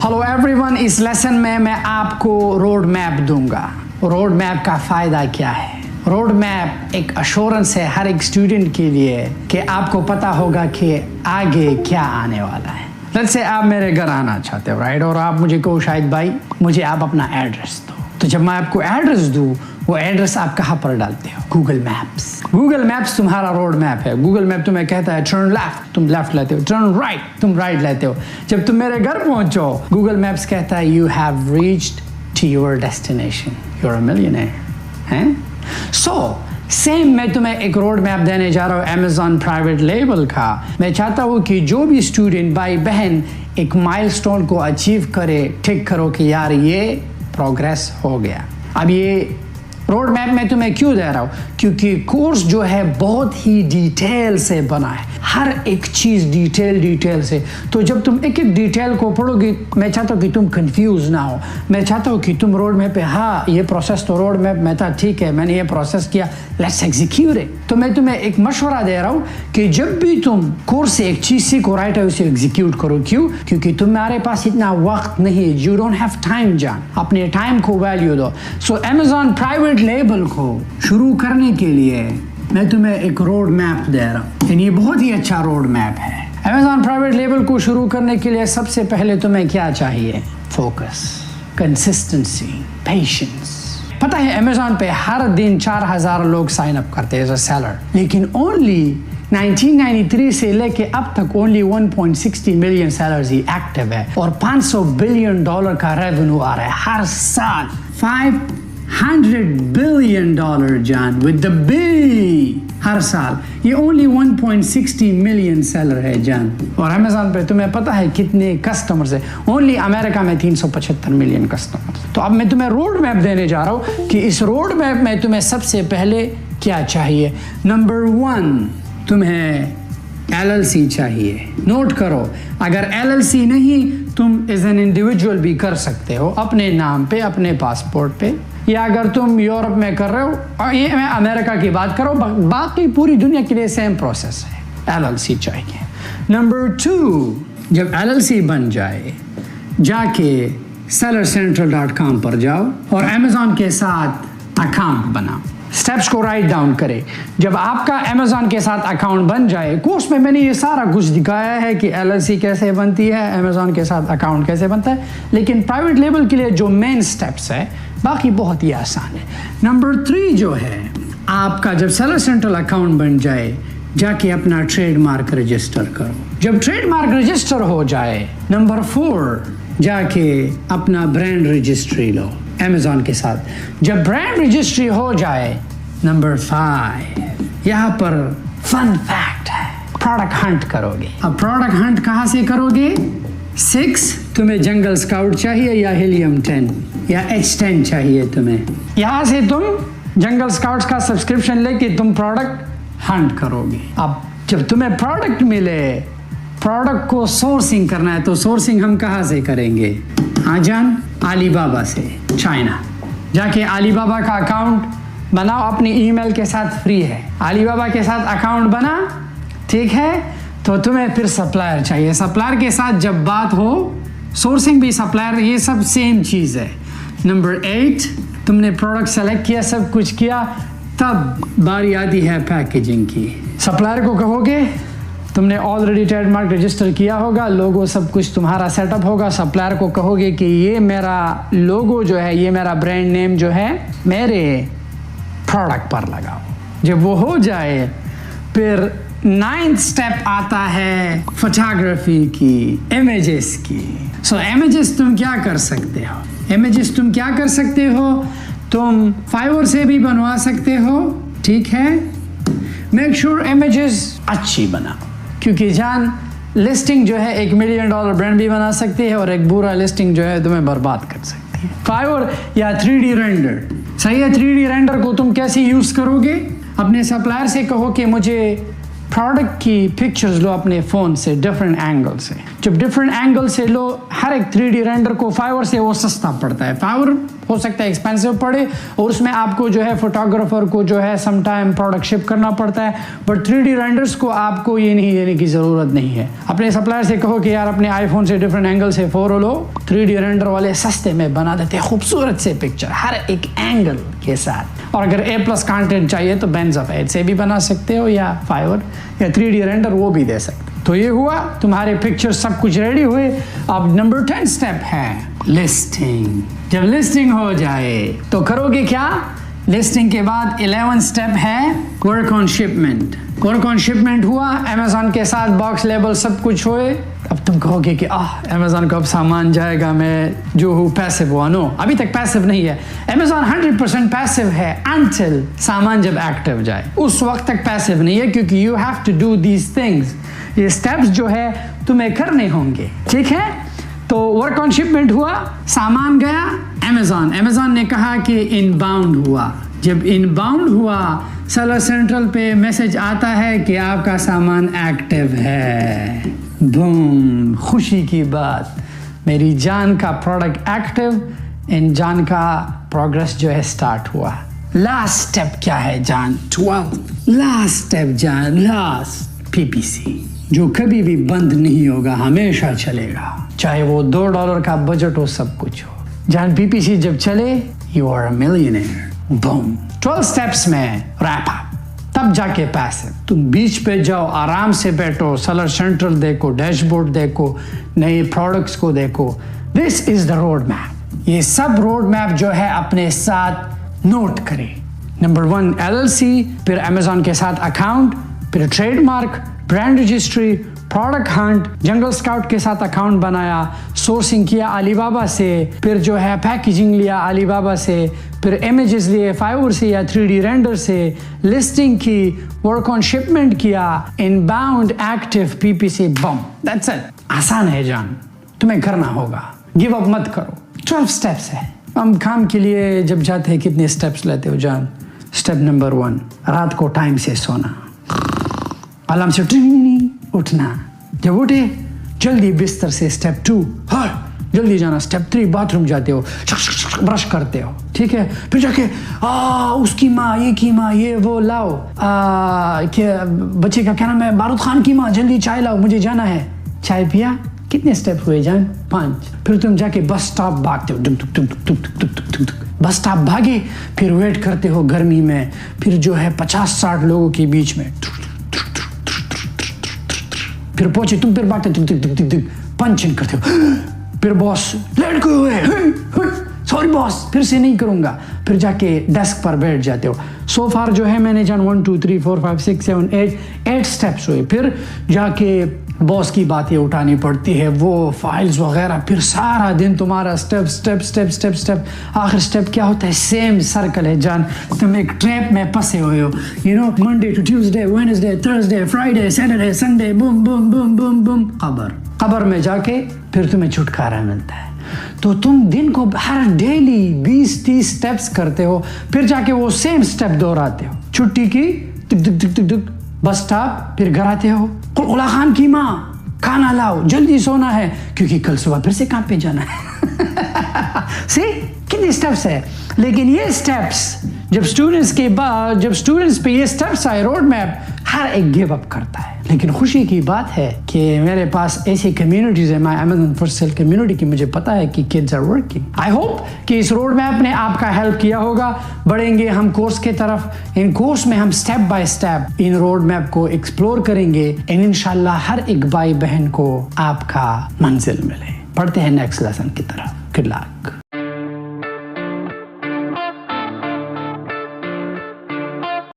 Hello everyone, इस lesson में मैं आपको रोड मैप दूंगा। रोड मैप का फ़ायदा क्या है? रोड मैप एक अश्योरेंस है हर एक स्टूडेंट के लिए कि आपको पता होगा कि आगे क्या आने वाला है। लेट्स से आप मेरे घर आना चाहते हो, राइट? और आप मुझे कहो शाहिद भाई मुझे आप अपना एड्रेस दो, तो जब मैं आपको एड्रेस दूँ वो एड्रेस आप कहाँ पर डालते हो? Google maps. गूगल मैप्स तुम्हारा रोड मैप है। गूगल मैप तुम्हें कहता है टर्न लेफ्ट, तुम लेफ्ट लेते हो, टर्न राइट, तुम राइट लेते हो। जब तुम मेरे घर पहुंचो गूगल मैप्स कहता है you have reached to your destination, you are a millionaire. हैं? सो सेम मैं तुम्हें एक रोड मैप देने जा रहा हूँ अमेज़न प्राइवेट लेबल का। मैं चाहता हूँ कि जो भी स्टूडेंट भाई बहन एक माइलस्टोन को अचीव करे, ठीक करो कि यार ये प्रोग्रेस हो गया। अब ये रोड मैप मैं तुम्हें क्यों दे रहा हूँ? क्योंकि कोर्स जो है बहुत ही डिटेल से बना है, हर एक चीज़ डिटेल से। तो जब तुम एक एक डिटेल को पढ़ोगे, मैं चाहता हूँ कि तुम कंफ्यूज ना हो। मैं चाहता हूँ कि तुम रोड मैप पे, हाँ ये प्रोसेस तो रोड मैप में था, ठीक है मैंने ये प्रोसेस किया, लेट्स एग्जीक्यूट इट। तो मैं तुम्हें एक मशवरा दे रहा हूँ कि जब भी तुम कोर्स से एक चीज़ सीखो, राइट है, उसे एग्जीक्यूट करो। क्यों? क्योंकि तुम्हारे पास इतना वक्त नहीं है। यू डोंट हैव टाइम जान, अपने टाइम को वैल्यू दो। सो अमेज़न प्राइवेट लेबल को शुरू करने के लिए मैं तुम्हें एक रोड मैप दे रहा हूँ। ये बहुत ही अच्छा रोड मैप है। अमेज़न प्राइवेट लेबल को शुरू करने के लिए सबसे पहले तुम्हें क्या चाहिए? Focus, consistency, patience. पता है अमेज़न पे हर दिन 4000 लोग साइन अप करते हैं एज अ सेलर, लेकिन ओनली 1993 से लेके अब तक ओनली 1.60 मिलियन सेलर्स ही एक्टिव है और $500 बिलियन का रेवेन्यू आ रहा है हर साल। $500 बिलियन जान विद द बी हर साल। ये ओनली 1.60 मिलियन सेलर है जान। और अमेज़न पे तुम्हें पता है कितने कस्टमर्स है? ओनली अमेरिका में 375 मिलियन कस्टमर्स। तो अब मैं तुम्हें रोड मैप देने जा रहा हूँ कि इस रोड मैप में तुम्हें सबसे पहले क्या चाहिए। नंबर 1 तुम्हें LLC चाहिए। नोट करो, अगर LLC नहीं तुम एज एन इंडिविजुअल भी कर सकते हो अपने नाम पे, अपने पासपोर्ट पे, या अगर तुम यूरोप में कर रहे हो, और ये मैं अमेरिका की बात करो, बाकी पूरी दुनिया के लिए सेम प्रोसेस है। LLC चाहिए। नंबर 2 जब LLC बन जाए जाके sellercentral.com पर जाओ और अमेज़न के साथ अकाउंट बनाओ। स्टेप्स को राइट डाउन करें। जब आपका अमेज़न के साथ अकाउंट बन जाए, कोर्स में मैंने ये सारा कुछ दिखाया है कि LLC कैसे बनती है, अमेज़न के साथ अकाउंट कैसे बनता है, लेकिन प्राइवेट लेबल के लिए जो मेन स्टेप्स है बाकी बहुत ही आसान है। नंबर 3 जो है, आपका जब सेलर सेंट्रल अकाउंट बन जाए जाके अपना ट्रेडमार्क रजिस्टर करो। जब ट्रेडमार्क रजिस्टर हो जाए, नंबर 4 जाके अपना ब्रांड रजिस्ट्री लो अमेज़न के साथ। जब ब्रांड रजिस्ट्री हो जाए, नंबर 5 यहाँ पर फन फैक्ट है, प्रोडक्ट हंट करोगे। अब प्रोडक्ट हंट कहाँ से करोगे? 6 तुम्हें जंगल स्काउट चाहिए या हीलियम 10 या H10 चाहिए तुम्हें। यहाँ से तुम जंगल स्काउट्स का सब्सक्रिप्शन लेके तुम प्रोडक्ट हंट करोगे। अब जब तुम्हें प्रोडक्ट मिले, प्रोडक्ट को सोर्सिंग करना है, तो सोर्सिंग हम कहाँ से करेंगे? हाँ जान, अलीबाबा से, चाइना। जाके अलीबाबा का अकाउंट बनाओ, अपनी ईमेल के साथ फ्री है। अलीबाबा के साथ अकाउंट बना, ठीक है, तो तुम्हें फिर सप्लायर चाहिए। सप्लायर के साथ जब बात हो, सोर्सिंग भी, सप्लायर, ये सब सेम चीज़ है। नंबर 8 तुमने प्रोडक्ट सेलेक्ट किया, सब कुछ किया, तब बारी आती है पैकेजिंग की। सप्लायर को कहोगे, तुमने ऑलरेडी ट्रेडमार्क रजिस्टर किया होगा, लोगो सब कुछ तुम्हारा सेटअप होगा। सप्लायर को कहोगे कि ये मेरा लोगो जो है, ये मेरा ब्रांड नेम जो है, मेरे प्रोडक्ट पर लगाओ। जब वो हो जाए, फिर 9th स्टेप आता है फोटोग्राफी की, इमेजेस की। सो इमेजेस तुम क्या कर सकते हो? इमेजेस तुम क्या कर सकते हो? तुम फाइवर से भी बनवा सकते हो, ठीक है। मेक श्योर इमेजेस अच्छी बनाओ, क्योंकि जान लिस्टिंग जो है $1 मिलियन ब्रांड भी बना सकती है और एक बुरा लिस्टिंग जो है तुम्हें बर्बाद कर सकती है। फाइवर या 3D रेंडर, सही है। 3D रेंडर को तुम कैसे यूज़ करोगे? अपने सप्लायर से कहो कि मुझे प्रोडक्ट की पिक्चर्स लो अपने फ़ोन से डिफरेंट एंगल से, जब डिफरेंट एंगल से लो हर एक 3D रेंडर को फाइवर से वो सस्ता पड़ता है। फाइवर हो सकता है एक्सपेंसिव पड़े और उसमें आपको जो है फोटोग्राफर को जो है सम टाइम प्रोडक्ट शिप करना पड़ता है, बट 3D रेंडर्स को आपको ये नहीं देने की ज़रूरत नहीं है। अपने सप्लायर से कहो कि यार अपने आईफोन से डिफरेंट एंगल से फोटो लो, 3D रेंडर वाले सस्ते में बना देते हैं खूबसूरत से पिक्चर हर एक एंगल के साथ। और अगर A+ कंटेंट चाहिए तो बेंज़ोफाइड से भी बना सकते हो या फाइवर या 3D रेंडर वो भी दे सकते हो। तो ये हुआ तुम्हारे पिक्चर सब कुछ रेडी हुए। अब नंबर 10 स्टेप है लिस्टिंग। जब लिस्टिंग हो जाए तो करोगे क्या? लिस्टिंग के बाद 11 स्टेप है work on shipment. Work on shipment हुआ, अमेज़ॉन के साथ बॉक्स लेबल सब कुछ हुए। अब तुम कहोगे कि अमेज़ॉन को अब सामान जाएगा, मैं जो हूँ पैसिव हुआ। नो, अभी तक पैसिव नहीं है। अमेज़ॉन 100% पैसिव है अनटिल सामान जब एक्टिव जाए, उस वक्त तक पैसिव नहीं है, क्योंकि you have to do these things. ये स्टेप्स जो है तुम्हें करने होंगे, ठीक है? तो वर्क ऑन शिपमेंट हुआ, सामान गया अमेज़ॉन ने कहा कि इनबाउंड हुआ। जब इनबाउंड हुआ सेलर सेंट्रल पे मैसेज आता है कि आपका सामान एक्टिव है। बूम, खुशी की बात, मेरी जान का प्रोडक्ट एक्टिव, इन जान का प्रोग्रेस जो है स्टार्ट हुआ। लास्ट स्टेप क्या है जान? 12 लास्ट स्टेप जान, लास्ट PPC, जो कभी भी बंद नहीं होगा, हमेशा चलेगा, चाहे वो $2 का बजट हो, सब कुछ हो। जान PPC जब चले you are a millionaire. Boom, 12 steps में रैप अप, तब जाके पैसिव। तुम बीच पे जाओ, आराम से बैठो, सेलर सेंट्रल देखो, डैशबोर्ड देखो, नए प्रोडक्ट्स को देखो। This is the road map. ये सब रोड मैप जो है अपने साथ नोट करें। नंबर 1 LLC, फिर अमेज़ॉन के साथ अकाउंट, फिर trademark, brand registry, product Hunt, जंगल स्काउट के साथ अकाउंट बनाया, सोर्सिंग किया अलीबाबा से, फिर जो है पैकेजिंग लिया अलीबाबा से, फिर इमेजेस लिए फाइवर से या 3D रेंडर से, लिस्टिंग की, वर्क ऑन शिपमेंट किया, inbound active PPC, bomb, that's it. आसान है जान, तुम्हें करना होगा, गिव अप मत करो। 12 स्टेप्स है। हम काम के लिए जब जाते हैं कितने स्टेप्स लेते हो जान? स्टेप नंबर 1, रात को टाइम से सोना, अलार्म से उठना, जब उठे जल्दी बिस्तर से स्टेप 2 जल्दी जाना, स्टेप 3 बाथरूम जाते हो, ब्रश करते हो, ठीक है? फिर जाके उसकी माँ, ये की माँ, ये वो लाओ, क्या बच्चे का क्या नाम है, बारूद खान की माँ, जल्दी चाय लाओ, मुझे जाना है। चाय पिया, कितने स्टेप हुए जान? 5। फिर तुम जाके बस स्टॉप भागते हो, बस स्टॉप भागे, फिर वेट करते हो गर्मी में, फिर जो है 50-60 लोगों के बीच में, फिर पहुंचे तुम, फिर भागते पंचिंग करते हो, फिर बॉस लेट गए हुए, सॉरी बॉस, फिर से नहीं करूंगा, फिर जाके डेस्क पर बैठ जाते हो। सो फार जो है मैंने जान 1 2 3 4 5 6 7 8 स्टेप्स हुए। फिर जाके बॉस की बातें उठानी पड़ती है, वो फाइल्स वगैरह, फिर सारा दिन तुम्हारा step step step step step. आखिर स्टेप क्या होता है? सेम सर्कल है जान, तुम एक ट्रैप में फंसे हुए हो, you know, Monday to Tuesday, Wednesday, Thursday, Friday, Saturday, Sunday, boom boom boom boom boom, कब्र में जाके फिर तुम्हें छुटकारा मिलता है। तो तुम दिन को हर डेली 20-30 स्टेप्स करते हो, फिर जाके वो सेम स्टेप दोहराते हो। छुट्टी की, टिक टिक टिक टिक टिक, बस स्टॉप, फिर घर आते हो, कुलकुला खान की माँ, खाना लाओ, जल्दी सोना है क्योंकि कल सुबह फिर से काम पे जाना है। सी कितने स्टेप्स है? लेकिन ये स्टेप्स जब स्टूडेंट्स पे ये स्टेप्स आए, रोड मैप, हर एक गिव अप करता है। लेकिन खुशी की बात है कि मेरे पास ऐसी कम्युनिटीज है, my Amazon for sale community की, मुझे पता है कि kids are working. I hope कि इस रोड मैप ने आपका हेल्प किया होगा। बढ़ेंगे हम कोर्स के तरफ। इन कोर्स में हम step by step in road map को एक्सप्लोर करेंगे एंड इंशाल्लाह हर एक भाई बहन को आपका मंजिल मिले। पढ़ते हैं नेक्स्ट लेसन की तरफ। Good luck.